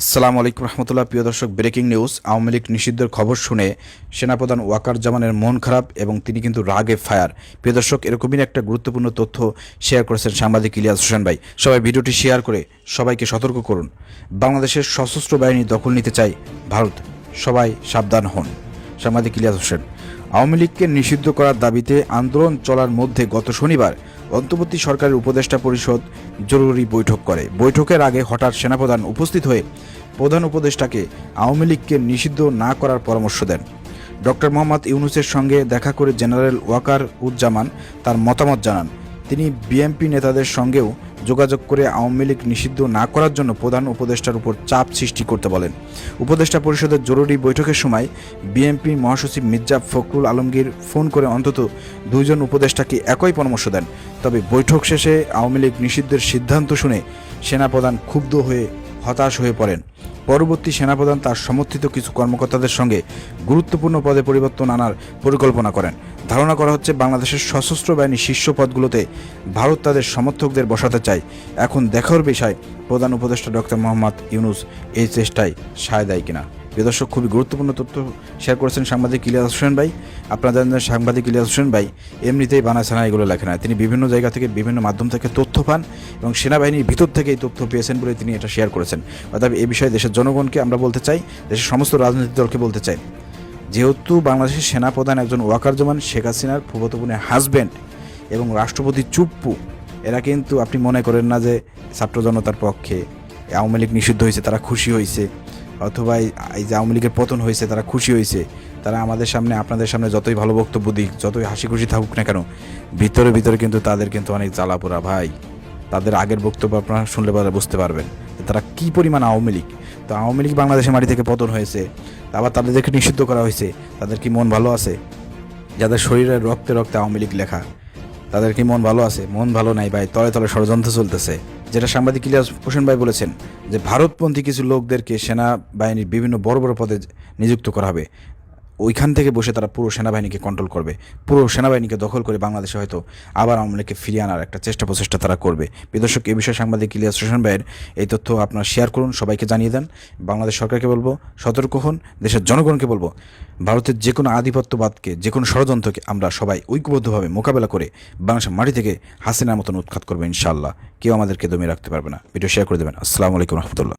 আসসালামু আলাইকুম রহমতুল্লাহ। প্রিয় দর্শক, ব্রেকিং নিউজ। আওয়ামী লীগ নিষিদ্ধের খবর শুনে সেনাপ্রধান ওয়াকারুজ্জামানের মন খারাপ এবং তিনি কিন্তু রাগে ফায়ার। প্রিয় দর্শক, এরকমই একটা গুরুত্বপূর্ণ তথ্য শেয়ার করেছেন সাংবাদিক ইলিয়াস হোসেন ভাই। সবাই ভিডিওটি শেয়ার করে সবাইকে সতর্ক করুন। বাংলাদেশের সশস্ত্র বাহিনী দখল নিতে চায় ভারত, সবাই সাবধান হন। সাংবাদিক ইলিয়াস হোসেন। আওয়ামী লীগকে নিষিদ্ধ করার দাবিতে আন্দোলন চলার মধ্যে গত শনিবার অন্তর্বর্তী সরকারের উপদেষ্টা পরিষদ জরুরি বৈঠক করে। বৈঠকের আগে হঠাৎ সেনাপ্রধান উপস্থিত হয়ে প্রধান উপদেষ্টাকে আওয়ামী লীগকে নিষিদ্ধ না করার পরামর্শ দেন। ডক্টর মোহাম্মদ ইউনূসের সঙ্গে দেখা করে জেনারেল ওয়াকারুজ্জামান তার মতামত জানান। তিনি বিএনপি নেতাদের সঙ্গেও যোগাযোগ করে আওয়ামী লীগ নিষিদ্ধ না করার জন্য প্রধান উপদেষ্টার উপর চাপ সৃষ্টি করতে বলেন। উপদেষ্টা পরিষদের জরুরি বৈঠকের সময় বিএনপি মহাসচিব মির্জা ফখরুল আলমগীর ফোন করে অন্তত দুইজন উপদেষ্টাকে একই পরামর্শ দেন। তবে বৈঠক শেষে আওয়ামী লীগ নিষিদ্ধের সিদ্ধান্ত শুনে সেনাপ্রধান ক্ষুব্ধ হয়ে হতাশ হয়ে পড়েন। পরবর্তী সেনাপ্রধান তার সমর্থিত কিছু কর্মকর্তাদের সঙ্গে গুরুত্বপূর্ণ পদে পরিবর্তন আনার পরিকল্পনা করেন। ধারণা করা হচ্ছে বাংলাদেশের সশস্ত্র বাহিনীর শীর্ষ পদগুলোতে ভারত তাদের সমর্থকদের বসাতে চায়। এখন দেখার বিষয় প্রধান উপদেষ্টা ডক্টর মোহাম্মদ ইউনূস এই চেষ্টায় সায় দেয় কিনা। দর্শক, খুবই গুরুত্বপূর্ণ তথ্য শেয়ার করেছেন সাংবাদিক ইলিয়াস হোসেন ভাই। আপনারা জানেন সাংবাদিক ইলিয়াস হোসেন ভাই এমনিতেই বানাছানা এগুলো লেখে না, তিনি বিভিন্ন জায়গা থেকে বিভিন্ন মাধ্যম থেকে তথ্য পান এবং সেনাবাহিনীর ভিতর থেকে এই তথ্য পেয়েছেন বলে তিনি এটা শেয়ার করেছেন। অর্থাৎ এই বিষয়ে দেশের জনগণকে আমরা বলতে চাই, দেশের সমস্ত রাজনৈতিক দলকে বলতে চাই, যেহেতু বাংলাদেশের সেনাপ্রধান একজন ওয়াকারুজ্জামান শেখ হাসিনার ফুফাতো বোনের হাজব্যান্ড এবং রাষ্ট্রপতি চুপ্পু, এরা কিন্তু আপনি মনে করেন না যে ছাত্র জনতার পক্ষে আওয়ামী লীগ নিষিদ্ধ হয়েছে তারা খুশি হয়েছে, অথবা এই যে আওয়ামী লীগের পতন হয়েছে তারা খুশি হয়েছে। তারা আমাদের সামনে আপনাদের সামনে যতই ভালো বক্তব্য দিক, যতই হাসি খুশি থাকুক না কেন, ভিতরে ভিতরে কিন্তু তাদের কিন্তু অনেক জ্বালাপোড়া ভাই। তাদের আগের বক্তব্য আপনারা শুনলে বুঝতে পারবেন তারা কী পরিমাণ আওয়ামী লীগ। তো আওয়ামী লীগ বাংলাদেশের মাটি থেকে পতন হয়েছে, আবার তাদেরকে নিষিদ্ধ করা হয়েছে। তাদের কি মন ভালো আছে? যাদের শরীরের রক্তে রক্তে আওয়ামী লীগ লেখা, তাদের কি মন ভালো আছে? মন ভালো নাই ভাই, তলে তলে ষড়যন্ত্র চলতেছে। যেটা সাংবাদিক ইলিয়াস হোসেন ভাই বলেছেন যে ভারতপন্থী কিছু লোকদেরকে সেনাবাহিনীর বিভিন্ন বড় বড় পদে নিযুক্ত করা হবে। ওইখান থেকে বসে তারা পুরো সেনাবাহিনীকে কন্ট্রোল করবে, পুরো সেনাবাহিনীকে দখল করে বাংলাদেশে হয়তো আবার আওয়ামী লীগকে ফিরিয়ে আনার একটা প্রচেষ্টা তারা করবে। দর্শক, এই বিষয়ে সাংবাদিক ইলিয়াস হোসেন ভাইয়ের এই তথ্য আপনারা শেয়ার করুন, সবাইকে জানিয়ে দেন। বাংলাদেশ সরকারকে বলবো সতর্ক হন, দেশের জনগণকে বলবো ভারতের যে কোনো আধিপত্যবাদকে, যে কোনো ষড়যন্ত্রকে আমরা সবাই ঐক্যবদ্ধভাবে মোকাবেলা করে বাংলাদেশের মাটি থেকে হাসিনার মতন উৎখাত করবো ইনশাআল্লাহ। কেউ আমাদেরকে দমিয়ে রাখতে পারবে না। ভিডিও শেয়ার করে দেবেন। আসসালামু আলাইকুম রহমতুল্লাহ।